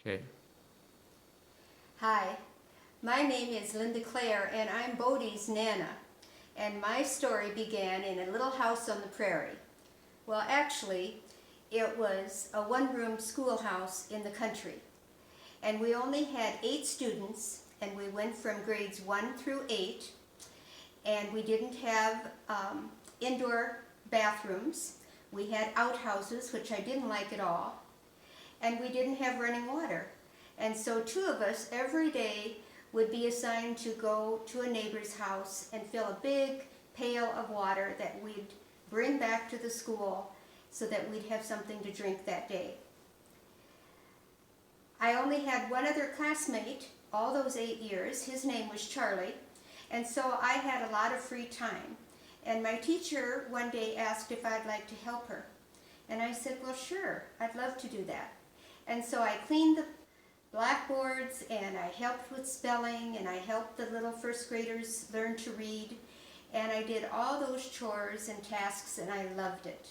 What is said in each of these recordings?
Okay. Hi, my name is Linda Clerc and I'm Bode's Nana, and my story began in a little house on the prairie. Well, actually, it was a one-room schoolhouse in the country, and we only had 8 students, and we went from grades 1 through 8, and we didn't have indoor bathrooms. We had outhouses, which I didn't like at all, and we didn't have running water. And so 2 of us every day would be assigned to go to a neighbor's house and fill a big pail of water that we'd bring back to the school so that we'd have something to drink that day. I only had one other classmate all those 8 years. His name was Charlie, and so I had a lot of free time. And my teacher one day asked if I'd like to help her. And I said, well, sure, I'd love to do that. And so I cleaned the blackboards, and I helped with spelling, and I helped the little first graders learn to read, and I did all those chores and tasks, and I loved it.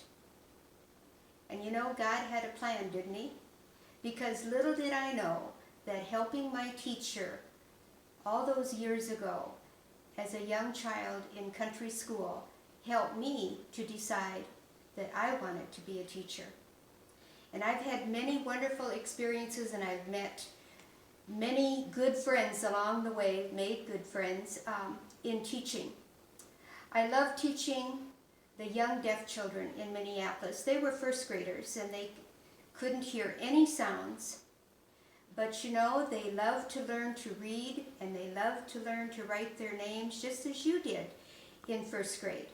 And you know, God had a plan, didn't He? Because little did I know that helping my teacher all those years ago as a young child in country school helped me to decide that I wanted to be a teacher. And I've had many wonderful experiences, and I've met many good friends along the way, made good friends in teaching. I love teaching the young deaf children in Minneapolis. They were first graders, and they couldn't hear any sounds. But you know, they love to learn to read, and they love to learn to write their names, just as you did in first grade.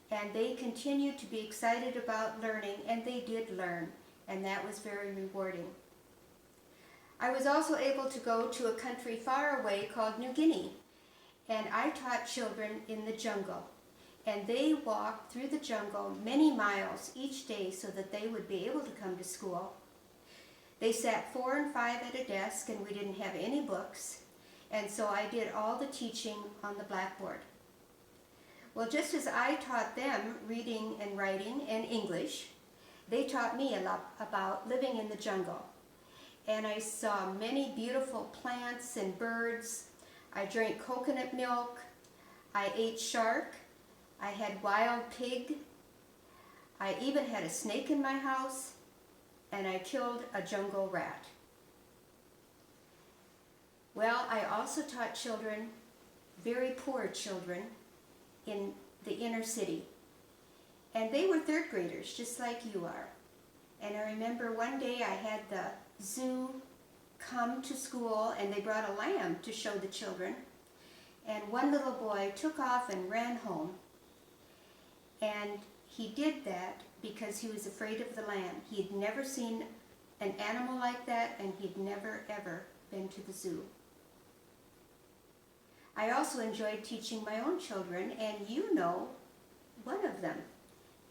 And they continued to be excited about learning, and they did learn. And that was very rewarding. I was also able to go to a country far away called New Guinea, and I taught children in the jungle. And they walked through the jungle many miles each day so that they would be able to come to school. They sat 4 and 5 at a desk, and we didn't have any books, and so I did all the teaching on the blackboard. Well, just as I taught them reading and writing and English, they taught me a lot about living in the jungle. And I saw many beautiful plants and birds. I drank coconut milk. I ate shark. I had wild pig. I even had a snake in my house. And I killed a jungle rat. Well, I also taught children, very poor children, in the inner city. And they were 3rd graders, just like you are. And I remember one day I had the zoo come to school, and they brought a lamb to show the children. And one little boy took off and ran home. And he did that because he was afraid of the lamb. He had never seen an animal like that, and he'd never, ever been to the zoo. I also enjoyed teaching my own children, and you know one of them.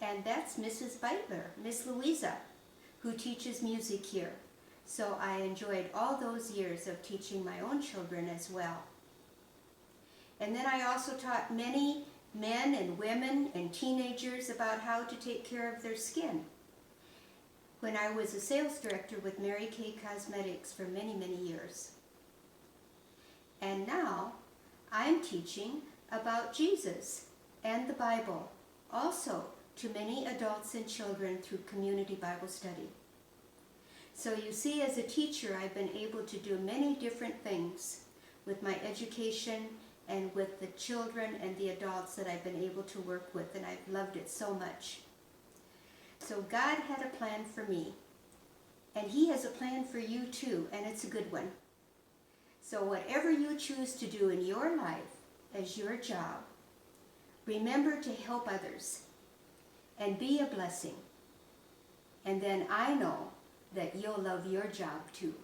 And that's Mrs. Beitler, Miss Louisa, who teaches music here. So I enjoyed all those years of teaching my own children as well. And then I also taught many men and women and teenagers about how to take care of their skin when I was a sales director with Mary Kay Cosmetics for many, many years. And now I'm teaching about Jesus and the Bible, also to many adults and children through community Bible study. So you see, as a teacher, I've been able to do many different things with my education and with the children and the adults that I've been able to work with, and I've loved it so much. So God had a plan for me, and He has a plan for you too, and it's a good one. So whatever you choose to do in your life as your job, remember to help others and be a blessing. And then I know that you'll love your job too.